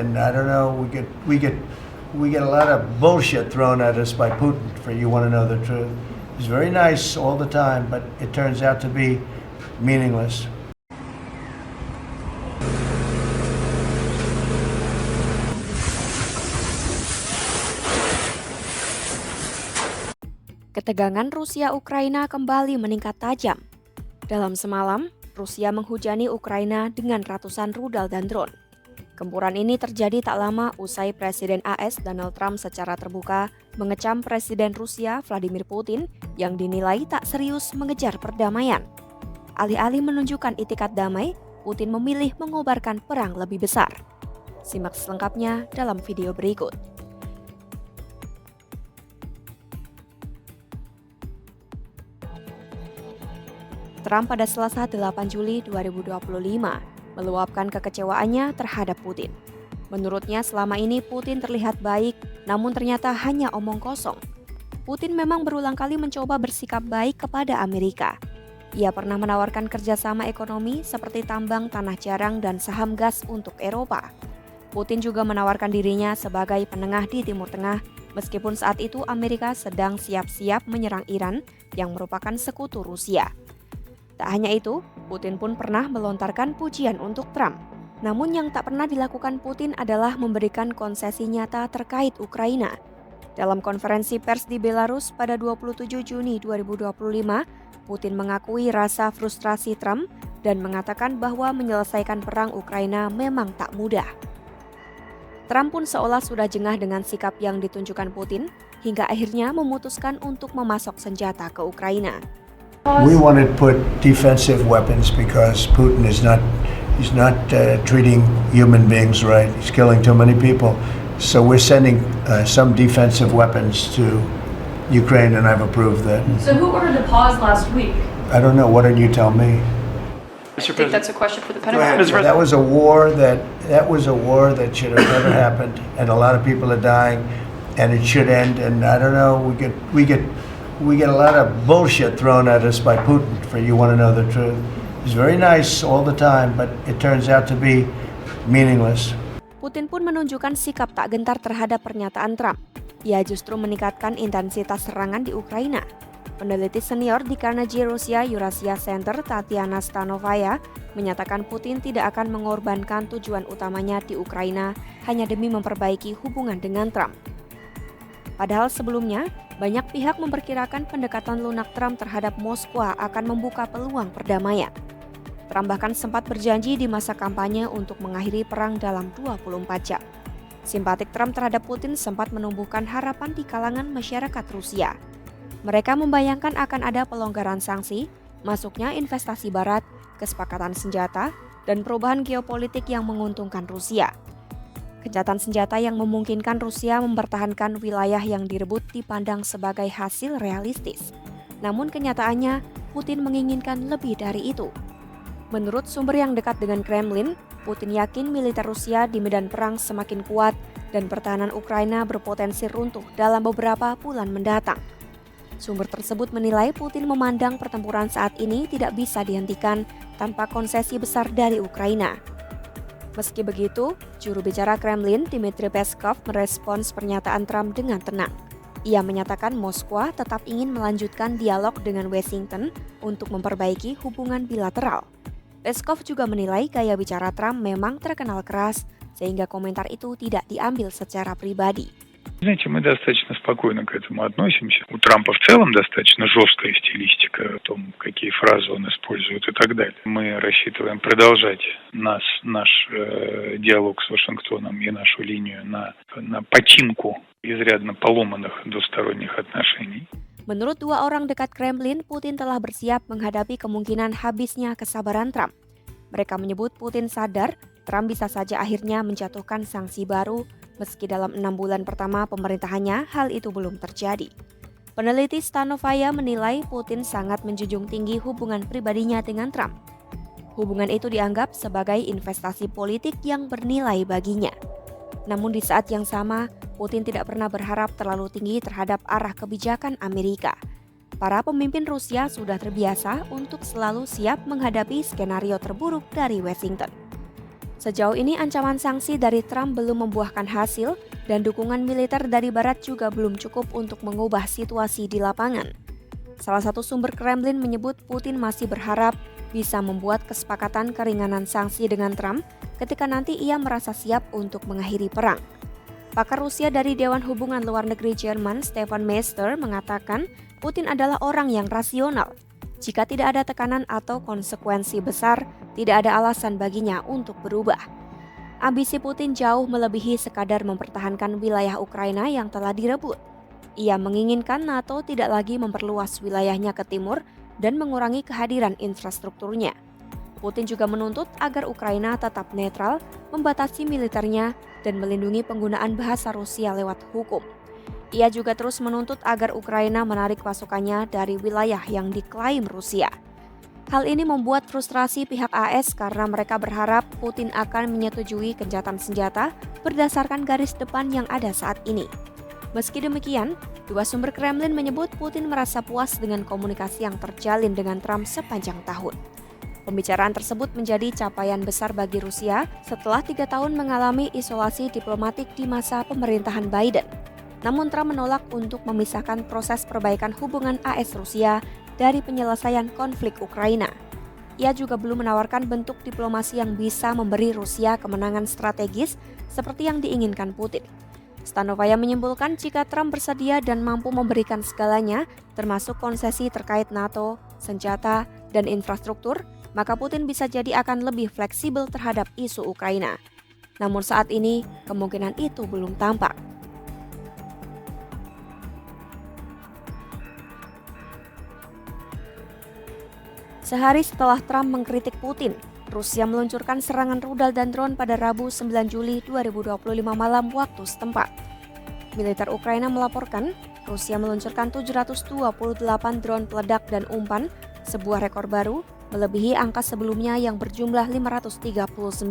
And I don't know, we get a lot of bullshit thrown at us by Putin for you want to know the truth. He's very nice all the time, but it turns out to be meaningless. Ketegangan Rusia-Ukraina kembali meningkat tajam. Dalam semalam, Rusia menghujani Ukraina dengan ratusan rudal dan drone. Gempuran ini terjadi tak lama usai Presiden AS Donald Trump secara terbuka mengecam Presiden Rusia Vladimir Putin yang dinilai tak serius mengejar perdamaian. Alih-alih menunjukkan itikat damai, Putin memilih mengobarkan perang lebih besar. Simak selengkapnya dalam video berikut. Trump pada Selasa 8 Juli 2025 meluapkan kekecewaannya terhadap Putin. Menurutnya selama ini Putin terlihat baik, namun ternyata hanya omong kosong. Putin memang berulang kali mencoba bersikap baik kepada Amerika. Ia pernah menawarkan kerjasama ekonomi seperti tambang tanah jarang dan saham gas untuk Eropa. Putin juga menawarkan dirinya sebagai penengah di Timur Tengah, meskipun saat itu Amerika sedang siap-siap menyerang Iran yang merupakan sekutu Rusia. Tak hanya itu, Putin pun pernah melontarkan pujian untuk Trump. Namun yang tak pernah dilakukan Putin adalah memberikan konsesi nyata terkait Ukraina. Dalam konferensi pers di Belarus pada 27 Juni 2025, Putin mengakui rasa frustrasi Trump dan mengatakan bahwa menyelesaikan perang Ukraina memang tak mudah. Trump pun seolah sudah jengah dengan sikap yang ditunjukkan Putin, hingga akhirnya memutuskan untuk memasok senjata ke Ukraina. We want to put defensive weapons because Putin is not treating human beings right. He's killing too many people. So we're sending some defensive weapons to Ukraine, and I've approved that. So who ordered the pause last week? I don't know. What did you tell me? I think that's a question for the Go Pentagon. ahead. That was a war that should have never happened, and a lot of people are dying, and it should end. And I don't know. We get a lot of bullshit thrown at us by Putin for you want to know the truth. He's very nice all the time, but it turns out to be meaningless. Putin pun menunjukkan sikap tak gentar terhadap pernyataan Trump. Ia justru meningkatkan intensitas serangan di Ukraina. Peneliti senior di Carnegie Russia Eurasia Center, Tatiana Stanovaya, menyatakan Putin tidak akan mengorbankan tujuan utamanya di Ukraina hanya demi memperbaiki hubungan dengan Trump. Padahal sebelumnya, banyak pihak memperkirakan pendekatan lunak Trump terhadap Moskwa akan membuka peluang perdamaian. Trump bahkan sempat berjanji di masa kampanye untuk mengakhiri perang dalam 24 jam. Simpatik Trump terhadap Putin sempat menumbuhkan harapan di kalangan masyarakat Rusia. Mereka membayangkan akan ada pelonggaran sanksi, masuknya investasi barat, kesepakatan senjata, dan perubahan geopolitik yang menguntungkan Rusia. Gencatan senjata yang memungkinkan Rusia mempertahankan wilayah yang direbut dipandang sebagai hasil realistis. Namun kenyataannya, Putin menginginkan lebih dari itu. Menurut sumber yang dekat dengan Kremlin, Putin yakin militer Rusia di medan perang semakin kuat dan pertahanan Ukraina berpotensi runtuh dalam beberapa bulan mendatang. Sumber tersebut menilai Putin memandang pertempuran saat ini tidak bisa dihentikan tanpa konsesi besar dari Ukraina. Meski begitu, juru bicara Kremlin Dmitry Peskov merespons pernyataan Trump dengan tenang. Ia menyatakan Moskwa tetap ingin melanjutkan dialog dengan Washington untuk memperbaiki hubungan bilateral. Peskov juga menilai gaya bicara Trump memang terkenal keras, sehingga komentar itu tidak diambil secara pribadi. Знаете, мы достаточно спокойно к этому относимся. У Трампа в целом достаточно жесткая стилистика о том, какие фразы он использует и так далее. Мы рассчитываем продолжать наш диалог с Вашингтоном и нашу линию на починку изрядно поломанных двусторонних отношений. Menurut dua orang dekat Kremlin, Putin telah bersiap menghadapi kemungkinan habisnya kesabaran Trump. Mereka menyebut Putin sadar Trump bisa saja akhirnya menjatuhkan sanksi baru, meski dalam 6 bulan pertama pemerintahannya hal itu belum terjadi. Peneliti Stanovaya menilai Putin sangat menjunjung tinggi hubungan pribadinya dengan Trump. Hubungan itu dianggap sebagai investasi politik yang bernilai baginya. Namun di saat yang sama, Putin tidak pernah berharap terlalu tinggi terhadap arah kebijakan Amerika. Para pemimpin Rusia sudah terbiasa untuk selalu siap menghadapi skenario terburuk dari Washington. Sejauh ini ancaman sanksi dari Trump belum membuahkan hasil dan dukungan militer dari Barat juga belum cukup untuk mengubah situasi di lapangan. Salah satu sumber Kremlin menyebut Putin masih berharap bisa membuat kesepakatan keringanan sanksi dengan Trump ketika nanti ia merasa siap untuk mengakhiri perang. Pakar Rusia dari Dewan Hubungan Luar Negeri Jerman, Stefan Meister, mengatakan Putin adalah orang yang rasional. Jika tidak ada tekanan atau konsekuensi besar, tidak ada alasan baginya untuk berubah. Ambisi Putin jauh melebihi sekadar mempertahankan wilayah Ukraina yang telah direbut. Ia menginginkan NATO tidak lagi memperluas wilayahnya ke timur dan mengurangi kehadiran infrastrukturnya. Putin juga menuntut agar Ukraina tetap netral, membatasi militernya, dan melindungi penggunaan bahasa Rusia lewat hukum. Ia juga terus menuntut agar Ukraina menarik pasukannya dari wilayah yang diklaim Rusia. Hal ini membuat frustrasi pihak AS karena mereka berharap Putin akan menyetujui gencatan senjata berdasarkan garis depan yang ada saat ini. Meski demikian, dua sumber Kremlin menyebut Putin merasa puas dengan komunikasi yang terjalin dengan Trump sepanjang tahun. Pembicaraan tersebut menjadi capaian besar bagi Rusia setelah 3 tahun mengalami isolasi diplomatik di masa pemerintahan Biden. Namun Trump menolak untuk memisahkan proses perbaikan hubungan AS-Rusia dari penyelesaian konflik Ukraina. Ia juga belum menawarkan bentuk diplomasi yang bisa memberi Rusia kemenangan strategis seperti yang diinginkan Putin. Stanovaya menyimpulkan jika Trump bersedia dan mampu memberikan segalanya, termasuk konsesi terkait NATO, senjata, dan infrastruktur, maka Putin bisa jadi akan lebih fleksibel terhadap isu Ukraina. Namun saat ini, kemungkinan itu belum tampak. Sehari setelah Trump mengkritik Putin, Rusia meluncurkan serangan rudal dan drone pada Rabu 9 Juli 2025 malam waktu setempat. Militer Ukraina melaporkan Rusia meluncurkan 728 drone peledak dan umpan, sebuah rekor baru, melebihi angka sebelumnya yang berjumlah 539.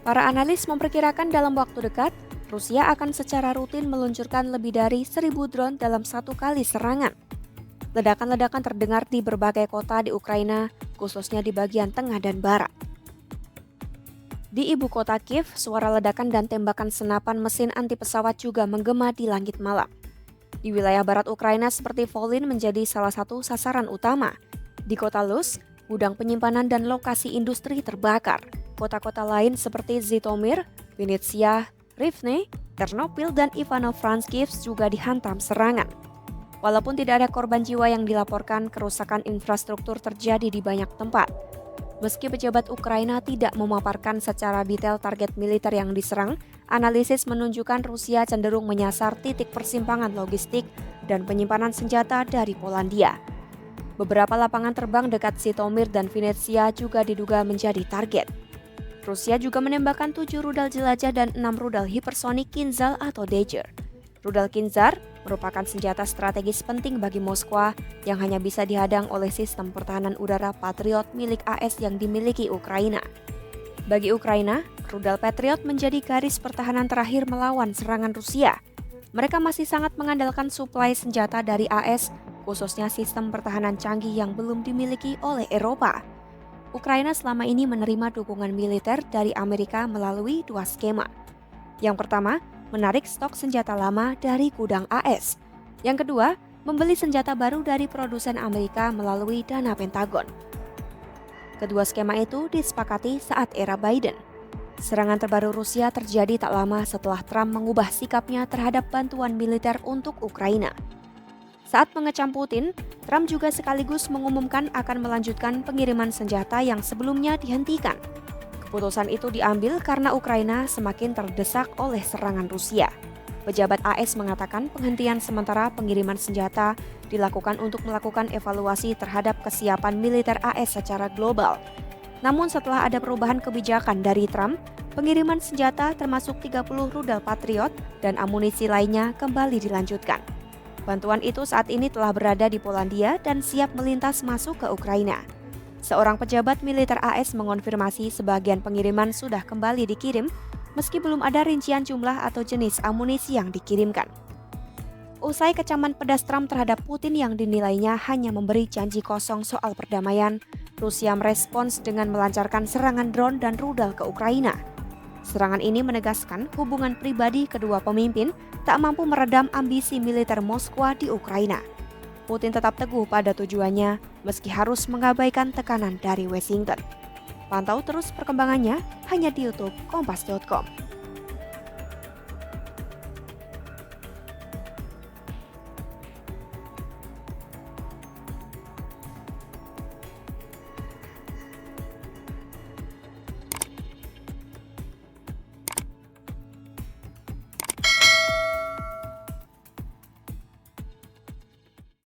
Para analis memperkirakan dalam waktu dekat, Rusia akan secara rutin meluncurkan lebih dari 1.000 drone dalam satu kali serangan. Ledakan-ledakan terdengar di berbagai kota di Ukraina, khususnya di bagian tengah dan barat. Di ibu kota Kiev, suara ledakan dan tembakan senapan mesin anti pesawat juga menggema di langit malam. Di wilayah barat Ukraina seperti Volyn menjadi salah satu sasaran utama. Di kota Luz, gudang penyimpanan dan lokasi industri terbakar. Kota-kota lain seperti Zhytomyr, Vinnytsia, Rivne, Ternopil, dan Ivano-Frankivsk juga dihantam serangan. Walaupun tidak ada korban jiwa yang dilaporkan, kerusakan infrastruktur terjadi di banyak tempat. Meski pejabat Ukraina tidak memaparkan secara detail target militer yang diserang, analisis menunjukkan Rusia cenderung menyasar titik persimpangan logistik dan penyimpanan senjata dari Polandia. Beberapa lapangan terbang dekat Zhytomyr dan Vinnytsia juga diduga menjadi target. Rusia juga menembakkan 7 rudal jelajah dan 6 rudal hipersonik Kinzhal atau Dagger. Rudal Kinzhal merupakan senjata strategis penting bagi Moskwa yang hanya bisa dihadang oleh sistem pertahanan udara Patriot milik AS yang dimiliki Ukraina. Bagi Ukraina, rudal Patriot menjadi garis pertahanan terakhir melawan serangan Rusia. Mereka masih sangat mengandalkan suplai senjata dari AS, khususnya sistem pertahanan canggih yang belum dimiliki oleh Eropa. Ukraina selama ini menerima dukungan militer dari Amerika melalui 2 skema. Yang pertama, menarik stok senjata lama dari gudang AS. Yang kedua, membeli senjata baru dari produsen Amerika melalui dana Pentagon. Kedua skema itu disepakati saat era Biden. Serangan terbaru Rusia terjadi tak lama setelah Trump mengubah sikapnya terhadap bantuan militer untuk Ukraina. Saat mengecam Putin, Trump juga sekaligus mengumumkan akan melanjutkan pengiriman senjata yang sebelumnya dihentikan. Keputusan itu diambil karena Ukraina semakin terdesak oleh serangan Rusia. Pejabat AS mengatakan penghentian sementara pengiriman senjata dilakukan untuk melakukan evaluasi terhadap kesiapan militer AS secara global. Namun setelah ada perubahan kebijakan dari Trump, pengiriman senjata termasuk 30 rudal Patriot dan amunisi lainnya kembali dilanjutkan. Bantuan itu saat ini telah berada di Polandia dan siap melintas masuk ke Ukraina. Seorang pejabat militer AS mengonfirmasi sebagian pengiriman sudah kembali dikirim, meski belum ada rincian jumlah atau jenis amunisi yang dikirimkan. Usai kecaman pedas Trump terhadap Putin yang dinilainya hanya memberi janji kosong soal perdamaian, Rusia merespons dengan melancarkan serangan drone dan rudal ke Ukraina. Serangan ini menegaskan hubungan pribadi kedua pemimpin tak mampu meredam ambisi militer Moskwa di Ukraina. Putin tetap teguh pada tujuannya meski harus mengabaikan tekanan dari Washington. Pantau terus perkembangannya hanya di YouTube Kompas.com.